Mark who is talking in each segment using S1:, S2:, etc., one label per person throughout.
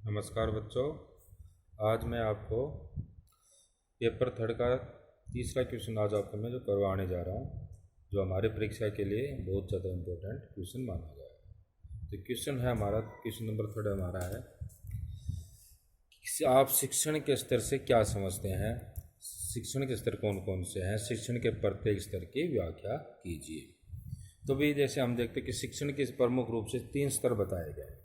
S1: नमस्कार बच्चों। आज मैं आपको पेपर थर्ड का तीसरा क्वेश्चन आज आपको मैं जो करवाने जा रहा हूँ, जो हमारे परीक्षा के लिए बहुत ज़्यादा इम्पोर्टेंट क्वेश्चन माना गया है। तो क्वेश्चन है हमारा, क्वेश्चन नंबर थर्ड हमारा है कि आप शिक्षण के स्तर से क्या समझते हैं। शिक्षण के स्तर कौन कौन से हैं, शिक्षण के प्रत्येक स्तर की व्याख्या कीजिए। तो भी जैसे हम देखते हैं कि शिक्षण के प्रमुख रूप से 3 स्तर बताए गए हैं।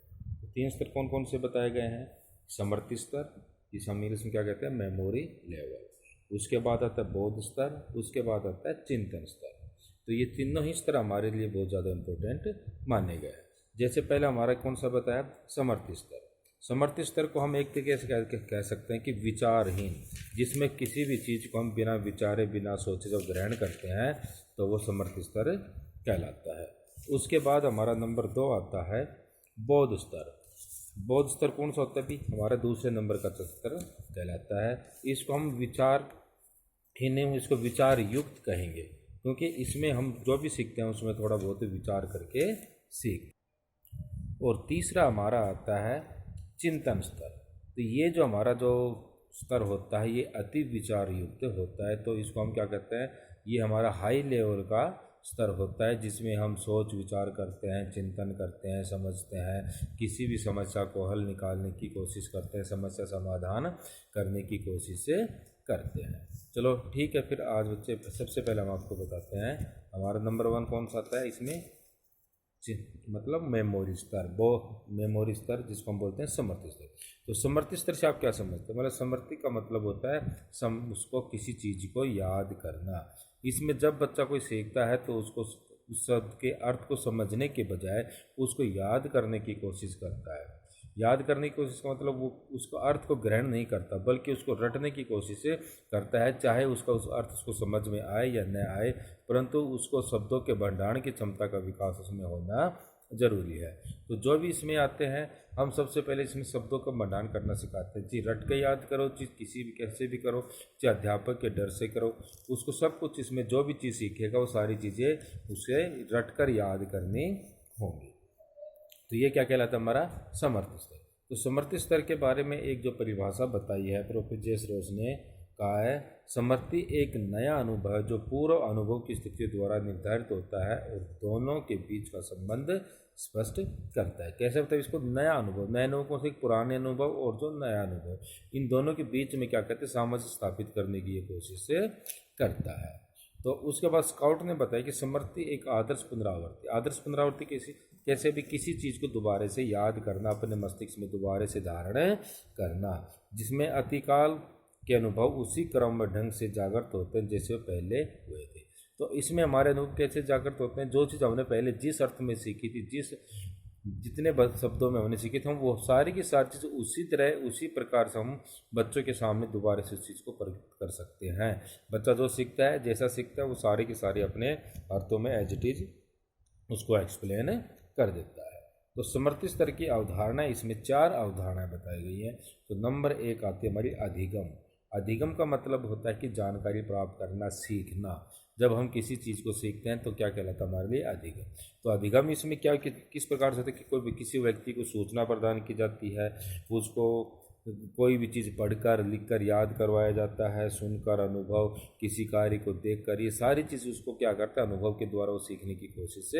S1: 3 स्तर कौन कौन से बताए गए हैं? समर्थी स्तर, जिसे हम इंग्लिश में क्या कहते हैं, मेमोरी लेवल। उसके बाद आता है बौद्ध स्तर, उसके बाद आता है चिंतन स्तर। तो ये तीनों ही स्तर हमारे लिए बहुत ज़्यादा इम्पोर्टेंट माने गए हैं। जैसे पहले हमारा कौन सा बताया, समर्थी स्तर। समर्थी स्तर को हम एक तरीके से कह सकते हैं कि विचारहीन, जिसमें किसी भी चीज़ को हम बिना विचारे बिना सोचे जब ग्रहण करते हैं तो वो समर्थी स्तर कहलाता है। उसके बाद हमारा नंबर 2 आता है बौद्ध स्तर। बौद्ध स्तर कौन सा होता है भी, हमारा दूसरे नंबर का स्तर कहलाता है। इसको हम इसको विचार युक्त कहेंगे, क्योंकि इसमें हम जो भी सीखते हैं उसमें थोड़ा बहुत विचार करके सीख। और तीसरा हमारा आता है चिंतन स्तर। तो ये जो हमारा जो स्तर होता है ये अति विचार युक्त होता है। तो इसको हम क्या कहते हैं, ये हमारा हाई लेवल का स्तर होता है, जिसमें हम सोच विचार करते हैं, चिंतन करते हैं, समझते हैं, किसी भी समस्या को हल निकालने की कोशिश करते हैं, समस्या समाधान करने की कोशिश करते हैं। चलो ठीक है, फिर आज बच्चे सबसे पहले हम आपको बताते हैं हमारा नंबर 1 कौन सा आता है इसमें, मतलब मेमोरी स्तर। वो मेमोरी स्तर जिसको हम बोलते हैं समर्थी स्तर। तो समर्थी स्तर से आप क्या समझते हैं? मतलब समर्थी का मतलब होता है उसको किसी चीज़ को याद करना। इसमें जब बच्चा कोई सीखता है तो उसको उस शब्द के अर्थ को समझने के बजाय उसको याद करने की कोशिश करता है। याद करने की कोशिश का मतलब वो उसको अर्थ को ग्रहण नहीं करता, बल्कि उसको रटने की कोशिश करता है। चाहे उसका उस अर्थ उसको समझ में आए या न आए, परंतु उसको शब्दों के भंडारण की क्षमता का विकास उसमें होना जरूरी है। तो जो भी इसमें आते हैं हम सबसे पहले इसमें शब्दों का भंडारण करना सिखाते हैं। जी रट के याद करो, चीज़ किसी भी कैसे भी करो, चाहे अध्यापक के डर से करो, उसको सब कुछ इसमें जो भी चीज़ सीखेगा वो सारी चीज़ें उसे रट कर याद करनी होंगी। तो ये क्या कहलाता है, हमारा समर्थी स्तर। तो समर्थी स्तर के बारे में एक जो परिभाषा बताई है प्रोफेसर जेस रोज ने कहा है, समर्थी एक नया अनुभव है जो पूर्व अनुभव की स्थिति द्वारा निर्धारित होता है और दोनों के बीच का संबंध स्पष्ट करता है। कैसे बताए इसको, नया अनुभव, नए अनुभव कौन से, पुराने अनुभव और जो नया अनुभव, इन दोनों के बीच में क्या कहते हैं, सामंजस्य स्थापित करने की ये कोशिश करता है। तो उसके बाद स्काउट ने बताया कि समर्थी एक आदर्श पुनरावृत्ति कैसे भी किसी चीज़ को दोबारा से याद करना, अपने मस्तिष्क में दोबारा से धारण करना, जिसमें अतिकाल के अनुभव उसी क्रम में ढंग से जागृत होते हैं जैसे पहले हुए थे। तो इसमें हमारे अनुभव कैसे जागृत होते हैं, जो चीज़ हमने पहले जिस अर्थ में सीखी थी, जितने शब्दों में हमने सीखे थे, हम वो सारी की सारी चीज़ उसी तरह उसी प्रकार से हम बच्चों के सामने दोबारा से उस चीज़ को प्रकट कर सकते हैं। बच्चा जो सीखता है, जैसा सीखता है, वो सारे के सारे अपने अर्थों में एज इट इज उसको एक्सप्लेन कर देता है। तो समर्थी स्तर की अवधारणा, इसमें 4 अवधारणाएं बताई गई हैं। तो नंबर 1 आती है हमारी अधिगम। अधिगम का मतलब होता है कि जानकारी प्राप्त करना, सीखना। जब हम किसी चीज़ को सीखते हैं तो क्या कहलाता है हमारे लिए, अधिगम। तो अधिगम इसमें क्या किस प्रकार से होता है कि कोई भी किसी व्यक्ति को सूचना प्रदान की जाती है, उसको कोई भी चीज़ पढ़कर लिखकर याद करवाया जाता है, सुनकर, अनुभव, किसी कार्य को देखकर, ये सारी चीज़ उसको क्या करता है, अनुभव के द्वारा वो सीखने की कोशिश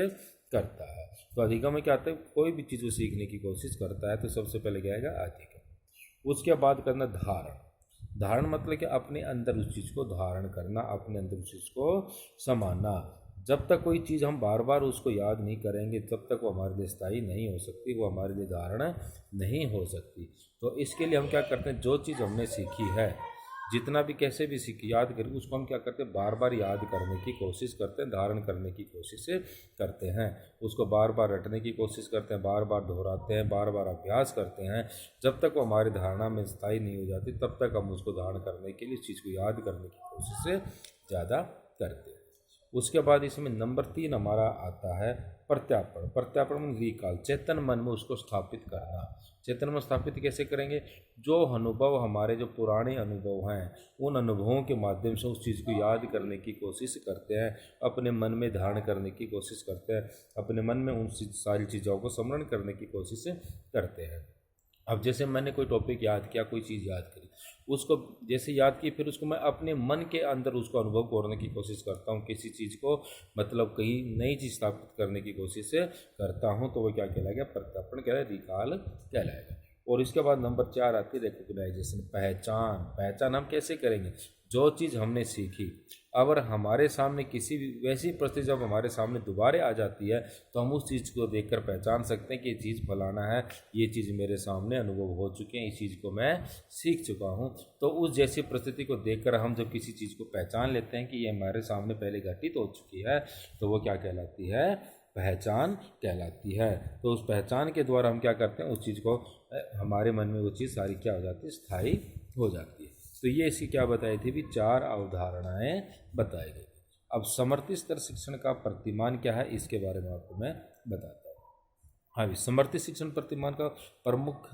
S1: करता है। तो अधिगम में क्या आता है, कोई भी चीज़ वो सीखने की कोशिश करता है तो सबसे पहले क्या आएगा, अधिगम। उसके बाद करना धारण। धारण मतलब कि अपने अंदर उस चीज़ को धारण करना, अपने अंदर उस चीज़ को समाना। जब तक कोई चीज़ हम बार बार उसको याद नहीं करेंगे तब तक वो हमारे लिए स्थायी नहीं हो सकती, वो हमारे लिए धारण नहीं हो सकती। तो इसके लिए हम क्या करते हैं, जो चीज़ हमने सीखी है, जितना भी कैसे भी सीखी याद करके उसको हम क्या करते हैं, बार बार याद करने की कोशिश करते हैं, धारण करने की कोशिश करते हैं, उसको बार बार रटने की कोशिश करते हैं, बार बार दोहराते हैं, बार बार अभ्यास करते हैं। जब तक वो हमारी धारणा में स्थायी नहीं हो जाती तब तक हम उसको धारण करने के लिए, इस चीज़ को याद करने की कोशिश ज़्यादा करते हैं। उसके बाद इसमें नंबर 3 हमारा आता है प्रत्यापन। प्रत्यापन में रिकॉल, चेतन मन में उसको स्थापित करना। चेतन में स्थापित कैसे करेंगे, जो अनुभव हमारे जो पुराने अनुभव हैं उन अनुभवों के माध्यम से उस चीज़ को याद करने की कोशिश करते हैं, अपने मन में धारण करने की कोशिश करते हैं, अपने मन में उन सारी चीज़ों को स्मरण करने की कोशिश करते हैं। अब जैसे मैंने कोई टॉपिक याद किया, कोई चीज़ याद करी, उसको जैसे याद की, फिर उसको मैं अपने मन के अंदर उसको अनुभव करने की कोशिश करता हूँ, किसी चीज़ को मतलब कहीं नई चीज़ स्थापित करने की कोशिश करता हूँ, तो वो क्या कहलाएगा, प्रत्यापन कहलाएगा, रिकॉल कहलाएगा। और इसके बाद नंबर 4 आती है रिकॉग्नाइजेशन, पहचान। पहचान हम कैसे करेंगे, जो चीज़ हमने सीखी अगर हमारे सामने किसी भी वैसी परिस्थिति जब हमारे सामने दोबारा आ जाती है, तो हम उस चीज़ को देखकर पहचान सकते हैं कि ये चीज़ फलाना है, ये चीज़ मेरे सामने अनुभव हो चुके हैं, इस चीज़ को मैं सीख चुका हूँ। तो उस जैसी परिस्थिति को देखकर हम जब किसी चीज़ को पहचान लेते हैं कि ये हमारे सामने पहले घटित हो चुकी है, तो वो क्या कहलाती है, पहचान कहलाती है। तो उस पहचान के द्वारा हम क्या करते हैं, उस चीज़ को हमारे मन में वो चीज़ सारी क्या हो जाती है, स्थायी हो जाती है। तो ये इसकी क्या बताई थी भी, 4 अवधारणाएं बताई गई। अब समर्थित स्तर शिक्षण का प्रतिमान क्या है, इसके बारे में आपको मैं बताता हूँ। हाँ भी, समर्थित शिक्षण प्रतिमान का प्रमुख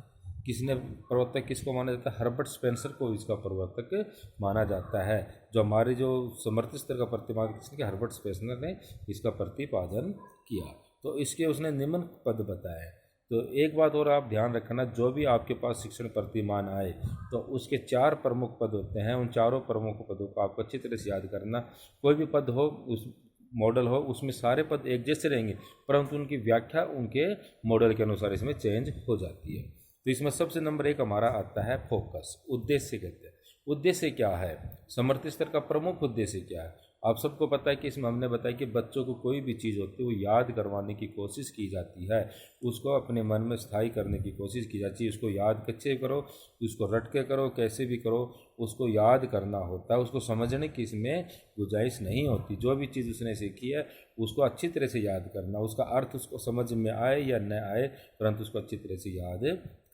S1: किसने प्रवर्तक किसको माना जाता है, हर्बर्ट स्पेंसर को इसका प्रवर्तक माना जाता है। जो हमारे जो समर्थित स्तर का प्रतिमान किसने, हर्बर्ट स्पेंसर ने इसका प्रतिपादन किया। तो इसके उसने निम्न पद बताए। तो एक बात और आप ध्यान रखना, जो भी आपके पास शिक्षण प्रतिमान आए तो उसके 4 प्रमुख पद होते हैं, उन चारों प्रमुख पदों को आपको अच्छी तरह से याद करना। कोई भी पद हो, उस मॉडल हो, उसमें सारे पद एक जैसे रहेंगे, परंतु उनकी व्याख्या उनके मॉडल के अनुसार इसमें चेंज हो जाती है। तो इसमें सबसे नंबर 1 हमारा आता है फोकस, उद्देश्य कहते हैं। उद्देश्य क्या है, समर्थित स्तर का प्रमुख उद्देश्य क्या है, आप सबको पता है कि इसमें हमने बताया कि बच्चों को कोई भी चीज़ होती है वो याद करवाने की कोशिश की जाती है, उसको अपने मन में स्थायी करने की कोशिश की जाती है। उसको याद कैसे करो, उसको रट के करो, कैसे भी करो, उसको याद करना होता है, उसको समझने की इसमें गुंजाइश नहीं होती। जो भी चीज़ उसने सीखी है उसको अच्छी तरह से याद करना, उसका अर्थ उसको समझ में आए या न आए, परंतु उसको अच्छी तरह से याद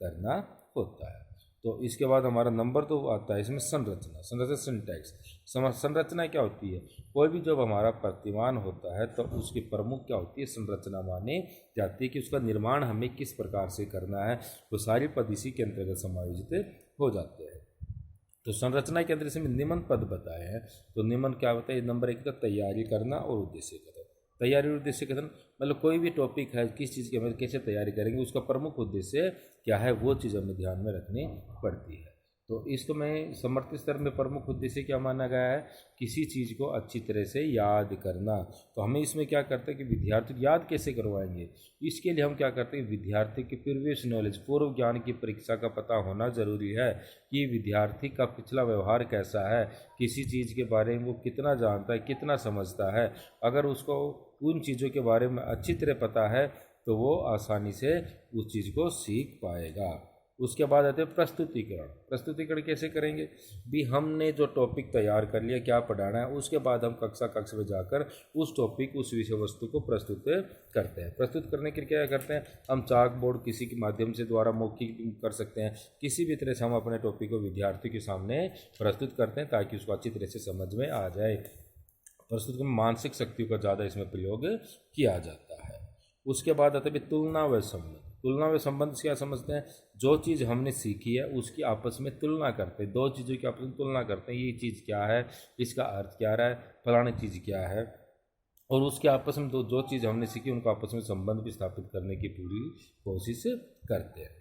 S1: करना होता है। तो इसके बाद हमारा नंबर 2 आता है इसमें संरचना, संरचना सिंटैक्स। संरचना क्या होती है, कोई भी जब हमारा प्रतिमान होता है तो उसकी प्रमुख क्या होती है, संरचना मानी जाती है कि उसका निर्माण हमें किस प्रकार से करना है, वो सारी पद इसी के अंतर्गत समायोजित हो जाते हैं। तो संरचना के अंदर इसमें निम्न पद बताए हैं। तो निम्न क्या होता है, नंबर 1 का तैयारी करना और उद्देश्य कथन। तैयारी और उद्देश्य कथन मतलब कोई भी टॉपिक है, किस चीज़ की हमें कैसे तैयारी करेंगे, उसका प्रमुख उद्देश्य क्या है, वो चीज़ हमें ध्यान में रखनी पड़ती है। तो इसको मैं समर्थित स्तर में प्रमुख उद्देश्य क्या माना गया है, किसी चीज़ को अच्छी तरह से याद करना। तो हमें इसमें क्या करते हैं कि विद्यार्थी को याद कैसे करवाएंगे, इसके लिए हम क्या करते हैं, विद्यार्थी की प्रीवियस नॉलेज, पूर्व ज्ञान की परीक्षा का पता होना जरूरी है कि विद्यार्थी का पिछला व्यवहार कैसा है, किसी चीज़ के बारे में वो कितना जानता है, कितना समझता है। अगर उसको उन चीज़ों के बारे में अच्छी तरह पता है तो वो आसानी से उस चीज़ को सीख पाएगा। उसके बाद आते हैं प्रस्तुतिकरण। प्रस्तुतिकरण कैसे करेंगे भी, हमने जो टॉपिक तैयार कर लिया, क्या पढ़ाना है, उसके बाद हम कक्षा में जाकर उस टॉपिक, उस विषय वस्तु को प्रस्तुत करते हैं। प्रस्तुत करने के लिए क्या करते हैं, हम चाक बोर्ड किसी के माध्यम से द्वारा मौखिक कर सकते हैं, किसी भी तरह से हम अपने टॉपिक को विद्यार्थी के सामने प्रस्तुत करते हैं ताकि उसको अच्छी तरह से समझ में आ जाए। प्रस्तुत में मानसिक शक्तियों का ज़्यादा इसमें प्रयोग किया जाता है। उसके बाद आता है तुलना व संबंध। तुलना व संबंध क्या समझते हैं, जो चीज़ हमने सीखी है उसकी आपस में तुलना करते हैं, दो चीज़ों की आपस में तुलना करते हैं, ये चीज़ क्या है, इसका अर्थ क्या रहा है, फलानी चीज़ क्या है, और उसके आपस में जो चीज़ हमने सीखी उनको आपस में संबंध भी स्थापित करने की पूरी कोशिश करते हैं।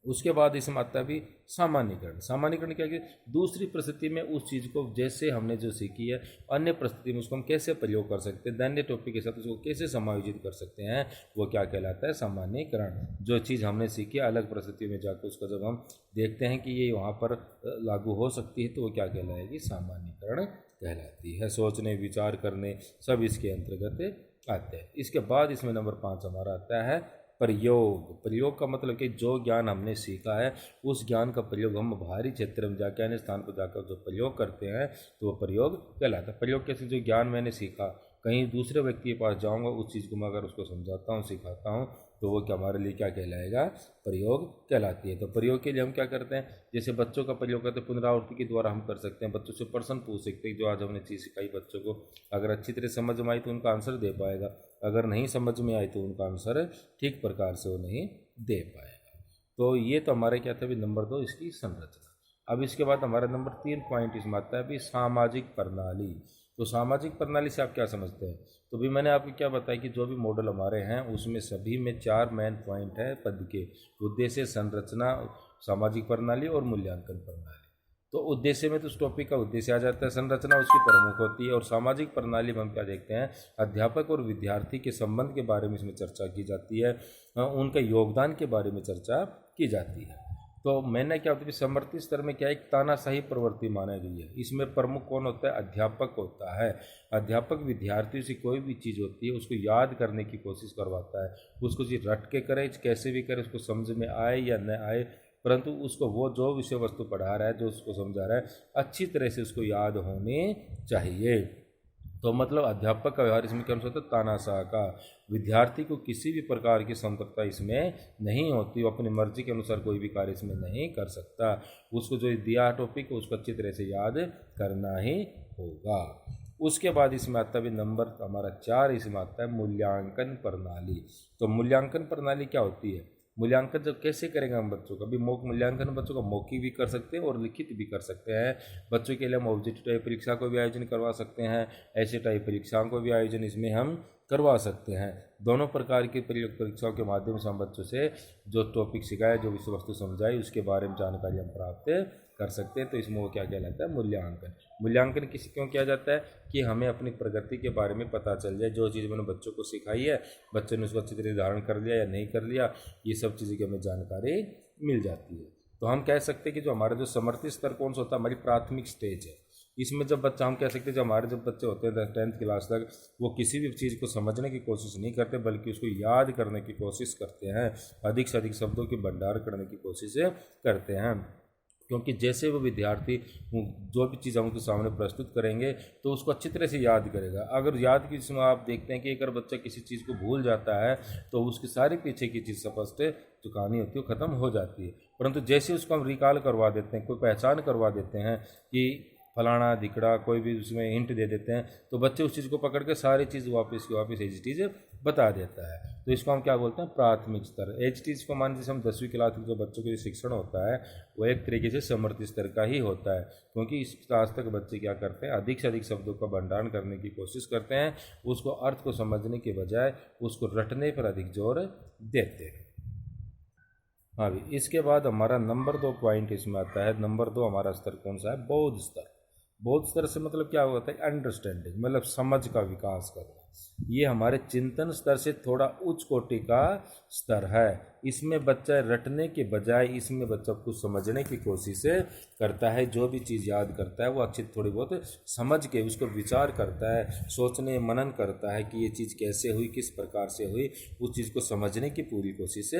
S1: उसके बाद इसमें आता है भी सामान्यीकरण। सामान्यीकरण क्या है, दूसरी परिस्थिति में उस चीज़ को जैसे हमने जो सीखी है अन्य परिस्थिति में उसको हम कैसे प्रयोग कर सकते हैं, दैन्य टॉपिक के साथ उसको कैसे समायोजित कर सकते हैं, वो क्या कहलाता है, सामान्यीकरण। जो चीज़ हमने सीखी है अलग परिस्थिति में जाकर उसको जब हम देखते हैं कि ये वहाँ पर लागू हो सकती है तो वो क्या कहलाएगी, सामान्यीकरण कहलाती है। सोचने, विचार करने, सब इसके अंतर्गत आते हैं। इसके बाद इसमें नंबर 5 हमारा आता है प्रयोग। प्रयोग का मतलब कि जो ज्ञान हमने सीखा है उस ज्ञान का प्रयोग हम बाहरी क्षेत्र में जाकर, अन्य स्थान पर जाकर जो प्रयोग करते हैं तो वो प्रयोग कहलाता है। प्रयोग कैसे, जो ज्ञान मैंने सीखा कहीं दूसरे व्यक्ति के पास जाऊंगा, उस चीज़ को मैं अगर उसको समझाता हूँ, सिखाता हूँ, तो वो क्या हमारे लिए क्या कहलाएगा, प्रयोग कहलाती है। तो प्रयोग के लिए हम क्या करते हैं, जैसे बच्चों का प्रयोग करते हैं, पुनरावृत्ति के द्वारा हम कर सकते हैं, बच्चों से प्रश्न पूछ सकते हैं, जो आज हमने चीज़ सिखाई बच्चों को अगर अच्छी तरह समझ में आई तो उनका आंसर दे पाएगा, अगर नहीं समझ में आई तो उनका आंसर ठीक प्रकार से वो नहीं दे पाएगा। तो ये तो हमारे क्या था भी नंबर 2 इसकी संरचना। अब इसके बाद हमारा नंबर 3 पॉइंट इसमें आता है भी सामाजिक प्रणाली। तो सामाजिक प्रणाली से आप क्या समझते हैं? तो भी मैंने आपको क्या बताया कि जो भी मॉडल हमारे हैं उसमें सभी में 4 मेन पॉइंट है पद के: उद्देश्य, संरचना, सामाजिक प्रणाली और मूल्यांकन प्रणाली। तो उद्देश्य में तो उस टॉपिक का उद्देश्य आ जाता है, संरचना उसकी प्रमुख होती है, और सामाजिक प्रणाली में हम क्या देखते हैं, अध्यापक और विद्यार्थी के संबंध के बारे में इसमें चर्चा की जाती है, उनके योगदान के बारे में चर्चा की जाती है। तो मैंने क्या होता है, समवर्ती स्तर में क्या एक तानाशाही प्रवृत्ति माना गई है। इसमें प्रमुख कौन होता है? अध्यापक होता है। अध्यापक विद्यार्थियों से कोई भी चीज़ होती है उसको याद करने की कोशिश करवाता है, उसको चीज़ रट के करे, कैसे भी करे, उसको समझ में आए या न आए, परंतु उसको वो जो विषय वस्तु पढ़ा रहा है, जो उसको समझा रहा है, अच्छी तरह से उसको याद होने चाहिए। तो मतलब अध्यापक का व्यवहार इसमें क्या होता है? तानाशाह का। विद्यार्थी को किसी भी प्रकार की स्वतंत्रता इसमें नहीं होती, वो अपनी मर्जी के अनुसार कोई भी कार्य इसमें नहीं कर सकता। उसको जो दिया टॉपिक उसको अच्छी तरह से याद करना ही होगा। उसके बाद इसमें आता है नंबर हमारा 4, इसमें आता है मूल्यांकन प्रणाली। तो मूल्यांकन प्रणाली क्या होती है? मूल्यांकन जब कैसे करेंगे हम बच्चों का? भी मौक मूल्यांकन बच्चों का मौखिक भी कर सकते हैं और लिखित भी कर सकते हैं। बच्चों के लिए हम ऑब्जेक्टिव टाइप परीक्षा को भी आयोजन करवा सकते हैं, ऐसे टाइप परीक्षाओं को भी आयोजन इसमें हम करवा सकते हैं। दोनों प्रकार की परीक्षाओं के माध्यम से हम बच्चों से जो टॉपिक सिखाए, जो विषय वस्तु समझाई, उसके बारे में जानकारी हम प्राप्त कर सकते हैं। तो इसमें वो क्या कहलाता है? मूल्यांकन। मूल्यांकन क्यों किया जाता है? कि हमें अपनी प्रगति के बारे में पता चल जाए। जो चीज़ मैंने बच्चों को सिखाई है, बच्चों ने उसको अच्छी तरह धारण कर लिया या नहीं कर लिया, ये सब चीज़ें की हमें जानकारी मिल जाती है। तो हम कह सकते हैं कि जो हमारा जो समर्थी स्तर कौन सा होता है? हमारी प्राथमिक स्टेज है। इसमें जब बच्चा, हम कह सकते हैं जब हमारे जब बच्चे होते हैं 10th क्लास तक, वो किसी भी चीज़ को समझने की कोशिश नहीं करते, बल्कि उसको याद करने की कोशिश करते हैं, अधिक से अधिक शब्दों की भंडार करने की कोशिश करते हैं। क्योंकि जैसे वो विद्यार्थी जो भी चीज़ हम उनके सामने प्रस्तुत करेंगे तो उसको अच्छी तरह से याद करेगा। अगर याद की जिसमें आप देखते हैं कि अगर बच्चा किसी चीज़ को भूल जाता है तो उसकी सारी पीछे की चीज़ स्पष्ट जो कहानी होती है वो ख़त्म हो जाती है। परंतु जैसे उसको हम रिकॉल करवा देते हैं, कोई पहचान करवा देते हैं कि फलाना दिखड़ा, कोई भी उसमें हिंट दे देते हैं, तो बच्चे उस चीज़ को पकड़ के सारी चीज़ वापस की वापस एज चीज़ बता देता है। तो इसको हम क्या बोलते हैं? प्राथमिक स्तर। एज चीज़ को मान जैसे हम 10वीं क्लास के जो बच्चों के शिक्षण होता है वो एक तरीके से समर्थी स्तर का ही होता है, क्योंकि इस क्लास तक बच्चे क्या करते हैं? अधिक से अधिक शब्दों का भंडारण करने की कोशिश करते हैं, उसको अर्थ को समझने के बजाय उसको रटने पर अधिक जोर देते हैं। हाँ भी, इसके बाद हमारा नंबर 2 पॉइंट इसमें आता है। नंबर 2 हमारा स्तर कौन सा है? बौद्ध स्तर। बौद्ध स्तर से मतलब क्या होता है? अंडरस्टैंडिंग, मतलब समझ का विकास करना। ये हमारे चिंतन स्तर से थोड़ा उच्च कोटि का स्तर है। इसमें बच्चा रटने के बजाय इसमें बच्चा कुछ समझने की कोशिश करता है। जो भी चीज़ याद करता है वो अच्छी थोड़ी बहुत समझ के उसको विचार करता है, सोचने मनन करता है कि ये चीज़ कैसे हुई, किस प्रकार से हुई, उस चीज़ को समझने की पूरी कोशिश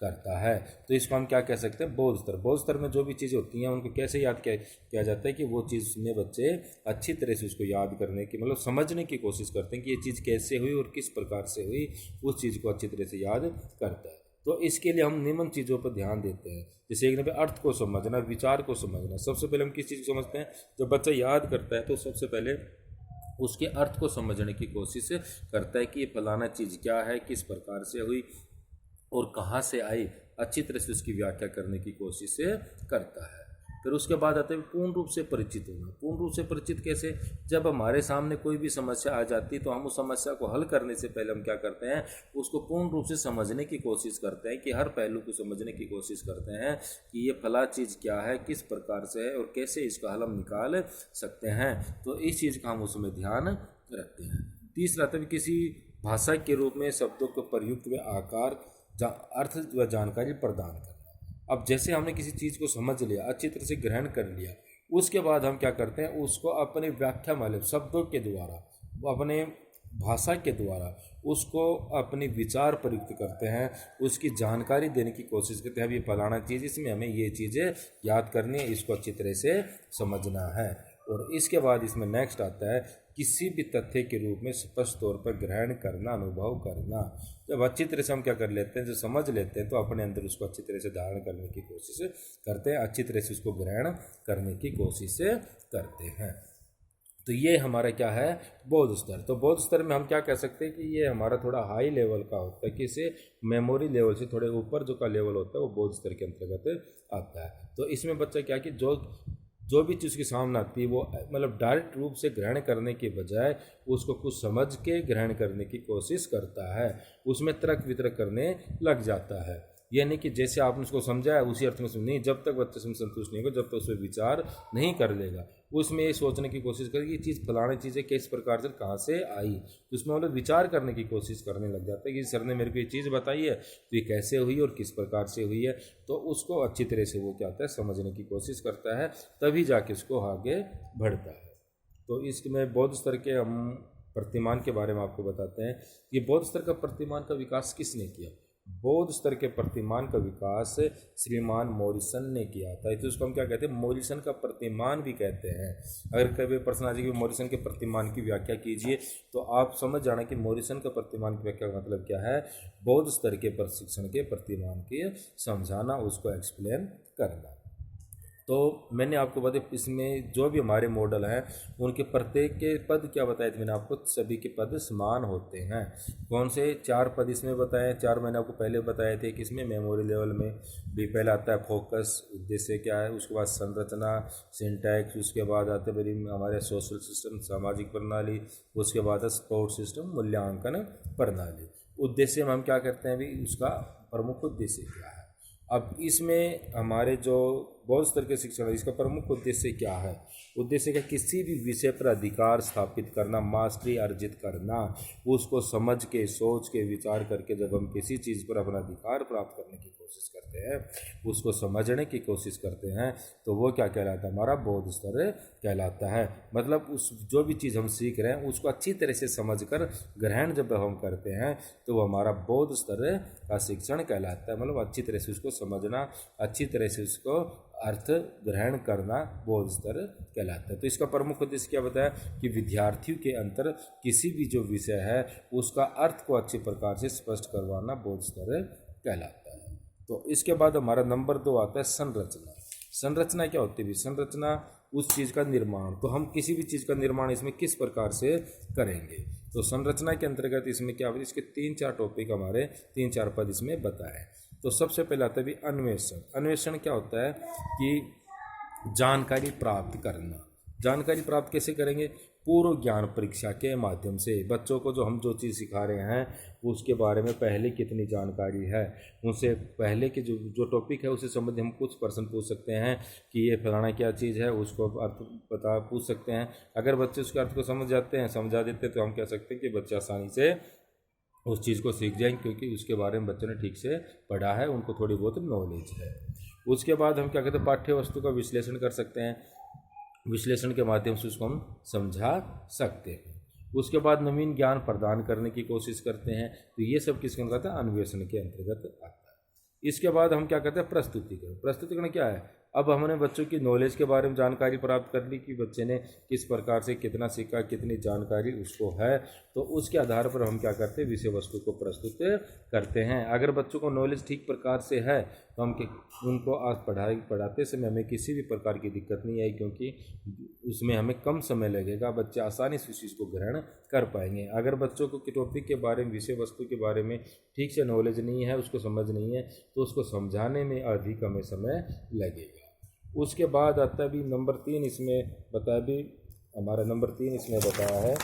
S1: करता है। तो इसको हम क्या कह सकते हैं? बौद्ध स्तर। बौद्ध स्तर में जो भी चीज़ें होती हैं उनको कैसे याद किया जाता है कि वो चीज़ में बच्चे अच्छी तरह से उसको याद करने की, मतलब समझने की कोशिश करते हैं कि ये चीज़ कैसे हुई और किस प्रकार से हुई, उस चीज़ को अच्छी तरह से याद करता है। तो इसके लिए हम निम्न चीज़ों पर ध्यान देते हैं। जैसे एक नंबर अर्थ को समझना, विचार को समझना। सबसे पहले हम किस चीज़ को समझते हैं? जब बच्चा याद करता है तो सबसे पहले उसके अर्थ को समझने की कोशिश करता है कि ये फलाना चीज़ क्या है, किस प्रकार से हुई और कहाँ से आई, अच्छी तरह से उसकी व्याख्या करने की कोशिश करता है। फिर उसके बाद आते हैं पूर्ण रूप से परिचित होना। पूर्ण रूप से परिचित कैसे? जब हमारे सामने कोई भी समस्या आ जाती है तो हम उस समस्या को हल करने से पहले हम क्या करते हैं? उसको पूर्ण रूप से समझने की कोशिश करते हैं, कि हर पहलू को समझने की कोशिश करते हैं कि ये फला चीज़ क्या है, किस प्रकार से है और कैसे इसका हल हम निकाल सकते हैं। तो इस चीज़ का हम उसमें ध्यान रखते हैं। तीसरा तभी किसी भाषा के रूप में शब्दों को प्रयुक्त व आकार, अर्थ व जानकारी प्रदान करना। अब जैसे हमने किसी चीज़ को समझ लिया, अच्छी तरह से ग्रहण कर लिया, उसके बाद हम क्या करते हैं? उसको अपने व्याख्या मतलब शब्दों के द्वारा, अपने भाषा के द्वारा उसको अपनी विचार प्रयुक्त करते हैं, उसकी जानकारी देने की कोशिश करते हैं। अब ये फलाना चीज़, इसमें हमें ये चीज़ें याद करनी है, इसको अच्छी तरह से समझना है। और इसके बाद इसमें नेक्स्ट आता है किसी भी तथ्य के रूप में स्पष्ट तौर पर ग्रहण करना, अनुभव करना। जब अच्छी तरह से हम क्या कर लेते हैं? जो समझ लेते हैं तो अपने अंदर उसको अच्छी तरह से धारण करने की कोशिश करते हैं, अच्छी तरह से उसको ग्रहण करने की कोशिश करते हैं। तो ये हमारा क्या है? बौद्ध स्तर। तो बौद्ध स्तर में हम क्या कह सकते हैं कि ये हमारा थोड़ा हाई लेवल का होता है, कि इसे मेमोरी लेवल से थोड़े ऊपर जो का लेवल होता है वो बौद्ध स्तर के अंतर्गत आता है। तो इसमें बच्चा क्या कि जो जो भी चीज़ के सामने आती है वो मतलब डायरेक्ट रूप से ग्रहण करने के बजाय उसको कुछ समझ के ग्रहण करने की कोशिश करता है, उसमें तर्क वितर्क करने लग जाता है। यानी कि जैसे आपने उसको समझाया उसी अर्थ में नहीं, जब तक बच्चे से संतुष्ट नहीं होगा, जब तक उसमें विचार नहीं कर लेगा, उसमें ये सोचने की कोशिश करेगी ये चीज़ फलानी चीज़ें किस प्रकार से कहाँ से आई, तो उसमें मतलब विचार करने की कोशिश करने लग जाता है कि सर ने मेरे को ये चीज़ बताई है तो ये कैसे हुई और किस प्रकार से हुई है, तो उसको अच्छी तरह से वो क्या होता है समझने की कोशिश करता है, तभी जाके उसको आगे बढ़ता है। तो इसमें बौद्ध स्तर के हम प्रतिमान के बारे में आपको बताते हैं। ये बौद्ध स्तर का प्रतिमान का विकास किसने किया? बौद्ध स्तर के प्रतिमान का विकास श्रीमान मॉरिसन ने किया था। तो उसको हम क्या कहते हैं? मॉरिसन का प्रतिमान भी कहते हैं। अगर कभी प्रश्न आ जाए कि मॉरिसन के प्रतिमान की व्याख्या कीजिए, तो आप समझ जाना कि मॉरिसन का प्रतिमान की व्याख्या का मतलब क्या है। बौद्ध स्तर के प्रशिक्षण के प्रतिमान के समझाना, उसको एक्सप्लेन करना। तो मैंने आपको बताया इसमें जो भी हमारे मॉडल हैं उनके प्रत्येक के पद क्या बताए थे मैंने आपको, सभी के पद समान होते हैं। कौन से 4 पद इसमें बताए? 4 मैंने आपको पहले बताए थे कि इसमें मेमोरी लेवल में भी पहला आता है फोकस, उद्देश्य क्या है, उसके बाद संरचना सिंटैक्स, उसके बाद आते हैं हमारे सोशल सिस्टम सामाजिक प्रणाली, उसके बाद है सपोर्ट सिस्टम मूल्यांकन प्रणाली। उद्देश्य में हम क्या करते हैं अभी, उसका प्रमुख उद्देश्य क्या है। अब इसमें हमारे जो बौद्ध स्तर के शिक्षण है इसका प्रमुख उद्देश्य क्या है? उद्देश्य क्या? किसी भी विषय पर अधिकार स्थापित करना, मास्टरी अर्जित करना, उसको समझ के सोच के विचार करके जब हम किसी चीज़ पर अपना अधिकार प्राप्त करने की कोशिश करते हैं, उसको समझने की कोशिश करते हैं, तो वो क्या कहलाता है? हमारा बौद्ध स्तर कहलाता है। मतलब उस जो भी चीज़ हम सीख रहे हैं उसको अच्छी तरह से समझकर ग्रहण जब हम करते हैं तो वो हमारा बौद्ध स्तर का शिक्षण कहलाता है। मतलब अच्छी तरह से उसको समझना, अच्छी तरह से उसको अर्थ ग्रहण करना बौद्ध स्तर कहलाता है। तो इसका प्रमुख उद्देश्य क्या बताया कि विद्यार्थियों के अंतर किसी भी जो विषय है उसका अर्थ को अच्छी प्रकार से स्पष्ट करवाना बौद्ध स्तर कहलाता है। तो इसके बाद हमारा नंबर 2 आता है संरचना। संरचना क्या होती है? संरचना उस चीज़ का निर्माण, तो हम किसी भी चीज़ का निर्माण इसमें किस प्रकार से करेंगे। तो संरचना के अंतर्गत इसमें क्या होता है, इसके 3-4 टॉपिक हमारे 3-4 पद इसमें बताए। तो सबसे पहले आता है अन्वेषण। अन्वेषण क्या होता है कि जानकारी प्राप्त करना। जानकारी प्राप्त कैसे करेंगे? पूर्व ज्ञान परीक्षा के माध्यम से। बच्चों को जो हम जो चीज़ सिखा रहे हैं उसके बारे में पहले कितनी जानकारी है, उनसे पहले के जो टॉपिक है उसे संबंधित हम कुछ प्रश्न पूछ सकते हैं कि ये फलाना क्या चीज़ है, उसको अर्थ पूछ सकते हैं। अगर बच्चे उसके अर्थ को समझ जाते हैं, समझा देते हैं, तो हम कह सकते हैं कि बच्चे आसानी से उस चीज़ को सीख जाएंगे, क्योंकि उसके बारे में बच्चों ने ठीक से पढ़ा है, उनको थोड़ी बहुत नॉलेज है। उसके बाद हम क्या कहते हैं, पाठ्य वस्तु का विश्लेषण कर सकते हैं। विश्लेषण के माध्यम से उसको हम समझा सकते हैं। उसके बाद नवीन ज्ञान प्रदान करने की कोशिश करते हैं। तो ये सब किसके अंतर्गत है? अन्वेषण के अंतर्गत आता है। इसके बाद हम क्या कहते हैं? प्रस्तुतिकरण। प्रस्तुतिकरण क्या है? अब हमने बच्चों की नॉलेज के बारे में जानकारी प्राप्त कर ली कि बच्चे ने किस प्रकार से कितना सीखा, कितनी जानकारी उसको है, तो उसके आधार पर हम क्या करते हैं? विषय वस्तु को प्रस्तुत करते हैं। अगर बच्चों को नॉलेज ठीक प्रकार से है तो हम उनको आज पढ़ाते समय हमें किसी भी प्रकार की दिक्कत नहीं आई, क्योंकि उसमें हमें कम समय लगेगा, बच्चे आसानी से उस चीज़ को ग्रहण कर पाएंगे। अगर बच्चों को टॉपिक के बारे में, विषय वस्तु के बारे में ठीक से नॉलेज नहीं है, उसको समझ नहीं है, तो उसको समझाने में अधिक हमें समय लगेगा। उसके बाद आता है भी नंबर 3 इसमें बताया भी, हमारा नंबर 3 इसमें बताया है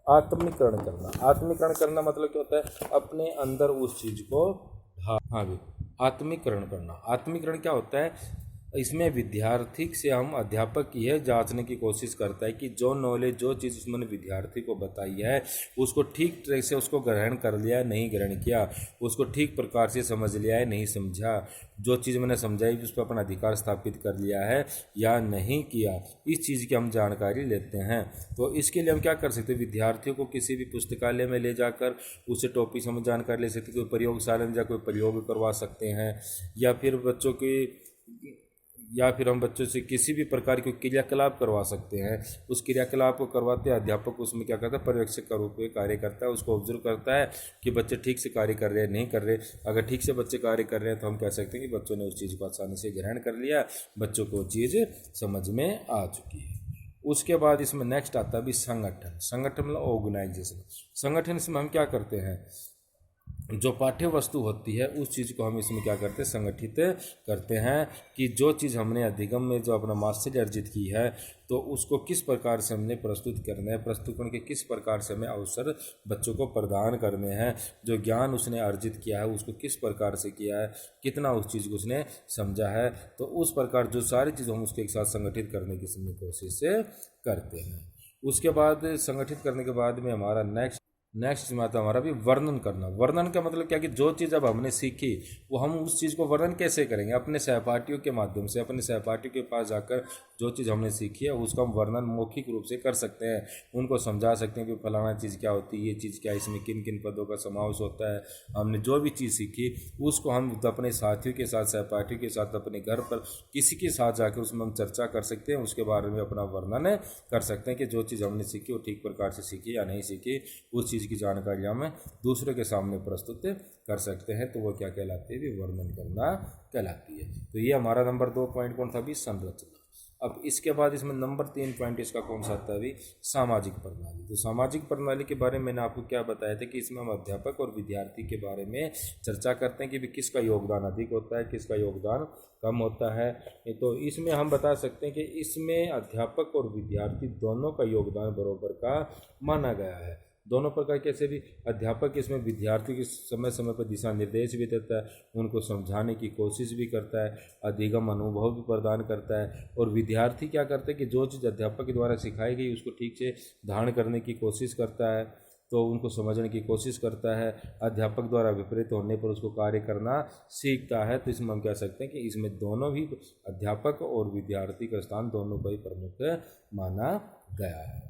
S1: आत्मीकरण करना। आत्मीकरण करना मतलब क्या होता है? अपने अंदर उस चीज़ को हाँ भी आत्मीकरण करना। आत्मीकरण क्या होता है? इसमें विद्यार्थी से हम अध्यापक यह जांचने की कोशिश करता है कि जो नॉलेज, जो चीज़ उसने विद्यार्थी को बताई है उसको ठीक तरह से उसको ग्रहण कर लिया, नहीं ग्रहण किया, उसको ठीक प्रकार से समझ लिया है, नहीं समझा, जो चीज़ मैंने समझाई उस पर अपना अधिकार स्थापित कर लिया है या नहीं किया, इस चीज़ की हम जानकारी लेते हैं। तो इसके लिए हम क्या कर सकते हैं? विद्यार्थियों को किसी भी पुस्तकालय में ले जाकर उससे टॉपिक से हम जानकारी ले सकते हैं। कोई प्रयोगशाला में जाकर कोई प्रयोग करवा सकते हैं, या फिर हम बच्चों से किसी भी प्रकार के क्रियाकलाप करवा सकते हैं। उस क्रियाकलाप को करवाते हैं, अध्यापक उसमें क्या करता है? पर्यवेक्षक का रूप में कार्य करता है, उसको ऑब्जर्व करता है कि बच्चे ठीक से कार्य कर रहे हैं, नहीं कर रहे। अगर ठीक से बच्चे कार्य कर रहे हैं तो हम कह सकते हैं कि बच्चों ने उस चीज़ को आसानी से ग्रहण कर लिया, बच्चों को चीज़ समझ में आ चुकी है। उसके बाद इसमें नेक्स्ट आता है भी संगठन। संगठन मतलब ऑर्गेनाइजेशन। संगठन इसमें हम क्या करते हैं? जो पाठ्य वस्तु होती है उस चीज़ को हम इसमें क्या करते हैं, संगठित करते हैं कि जो चीज़ हमने अधिगम में जो अपना मास्टरी अर्जित की है तो उसको किस प्रकार से हमने प्रस्तुत करना है, प्रस्तुतिकरण के किस प्रकार से हमें अवसर बच्चों को प्रदान करने हैं, जो ज्ञान उसने अर्जित किया है उसको किस प्रकार से किया है, कितना उस चीज़ को उसने समझा है, तो उस प्रकार जो सारी चीज़ हम उसके एक साथ संगठित करने की कोशिश करते हैं। उसके बाद संगठित करने के बाद में हमारा नेक्स्ट में आता है हमारा भी वर्णन करना। वर्णन का मतलब क्या कि जो चीज़ अब हमने सीखी वो हम उस चीज़ को वर्णन कैसे करेंगे, अपने सहपाठियों के माध्यम से, अपने सहपाठियों के पास जाकर जो चीज़ हमने सीखी है उसका हम वर्णन मौखिक रूप से कर सकते हैं, उनको समझा सकते हैं कि फलाना चीज़ क्या होती है, ये चीज़ क्या है, इसमें किन किन पदों का समावेश होता है। हमने जो भी चीज़ सीखी उसको हम अपने साथियों के साथ, सहपाठियों के साथ, अपने घर पर किसी के साथ जाकर उसमें हम चर्चा कर सकते हैं, उसके बारे में अपना वर्णन कर सकते हैं कि जो चीज़ हमने सीखी वो ठीक प्रकार से सीखी या नहीं सीखी, उस चीज़ की जानकारी हम दूसरों के सामने प्रस्तुत कर सकते हैं, तो वो क्या कहलाती है, भी वर्णन करना कहलाती है। तो ये हमारा नंबर 2 पॉइंट कौन था, भी संरचना। अब इसके बाद इसमें नंबर 3 पॉइंट इसका कौन सा आता है, भी सामाजिक प्रणाली। तो सामाजिक प्रणाली के बारे में मैंने आपको क्या बताया था कि इसमें हम अध्यापक और विद्यार्थी के बारे में चर्चा करते हैं कि भी किसका योगदान अधिक होता है, किसका योगदान कम होता है। तो इसमें हम बता सकते हैं कि इसमें अध्यापक और विद्यार्थी दोनों का योगदान बराबर का माना गया है। दोनों प्रकार कैसे भी, अध्यापक इसमें विद्यार्थियों की समय समय पर दिशा निर्देश भी देता है, उनको समझाने की कोशिश भी करता है, अधिगम अनुभव भी प्रदान करता है, और विद्यार्थी क्या करते हैं कि जो चीज़ अध्यापक के द्वारा सिखाई गई उसको ठीक से धारण करने की कोशिश करता है, तो उनको समझने की कोशिश करता है, अध्यापक द्वारा विपरीत होने पर उसको कार्य करना सीखता है। तो इसमें हम कह सकते हैं कि इसमें दोनों भी, अध्यापक और विद्यार्थी का स्थान दोनों का ही प्रमुख माना गया है।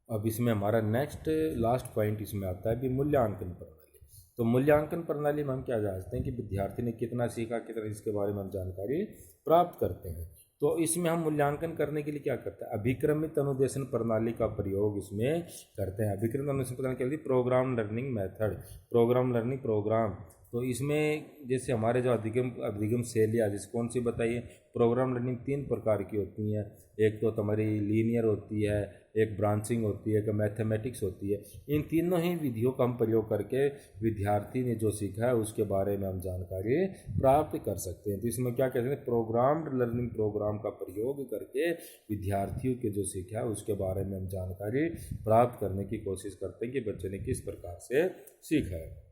S1: अब इसमें हमारा नेक्स्ट लास्ट पॉइंट इसमें आता है कि मूल्यांकन प्रणाली। तो मूल्यांकन प्रणाली में हम क्या जानते हैं कि विद्यार्थी ने कितना सीखा, कितना, इसके बारे में हम जानकारी प्राप्त करते हैं। तो इसमें हम मूल्यांकन करने के लिए क्या करते हैं, अभिक्रमित अनुदेशन प्रणाली का प्रयोग इसमें करते हैं। अभिक्रमित अनुदेशन प्रणाली क्या होती है, programme learning method, programme learning programme. तो इसमें जैसे हमारे जो अधिगम शैलियाँ जैसे कौन सी बताइए, प्रोग्राम लर्निंग 3 प्रकार की होती हैं। एक तो तुम्हारी लीनियर होती है, एक ब्रांचिंग होती है, एक मैथमेटिक्स होती है। इन तीनों ही विधियों का हम प्रयोग करके विद्यार्थी ने जो सीखा है उसके बारे में हम जानकारी प्राप्त कर सकते हैं। तो इसमें क्या कहते हैं, प्रोग्राम्ड लर्निंग प्रोग्राम का प्रयोग करके विद्यार्थियों के जो सीखा है उसके बारे में हम जानकारी प्राप्त करने की कोशिश करते हैं कि बच्चे ने किस प्रकार से सीखा है।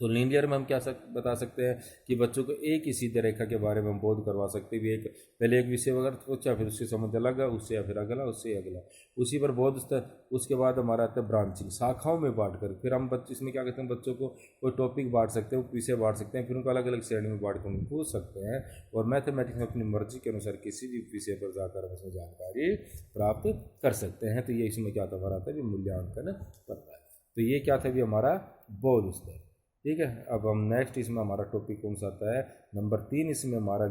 S1: तो लीनियर में हम क्या बता सकते हैं कि बच्चों को एक ही सीधे रेखा के बारे में हम बोध करवा सकते हैं। एक पहले एक विषय वगैरह सोचा, फिर उससे समझ अलग, उससे या फिर अगला, उससे अगला, उसी पर बोध स्तर। उसके बाद हमारा आता है ब्रांचिंग, शाखाओं में बांट कर। फिर हम बच्चे इसमें क्या कहते हैं, बच्चों को कोई टॉपिक बांट सकते हैं, विषय बांट सकते हैं, फिर उनको अलग अलग श्रेणी में बांट कर उनको पूछ सकते हैं। और मैथमेटिक्स में अपनी मर्जी के अनुसार किसी भी विषय पर जाकर हम उसमें जानकारी प्राप्त कर सकते हैं। तो ये इसमें क्या था, आता है मूल्यांकन करता है। तो ये क्या था भी हमारा बोध स्तर। ठीक है। अब हम नेक्स्ट इसमें हमारा टॉपिक कौन सा आता है, नंबर 3 इसमें हमारा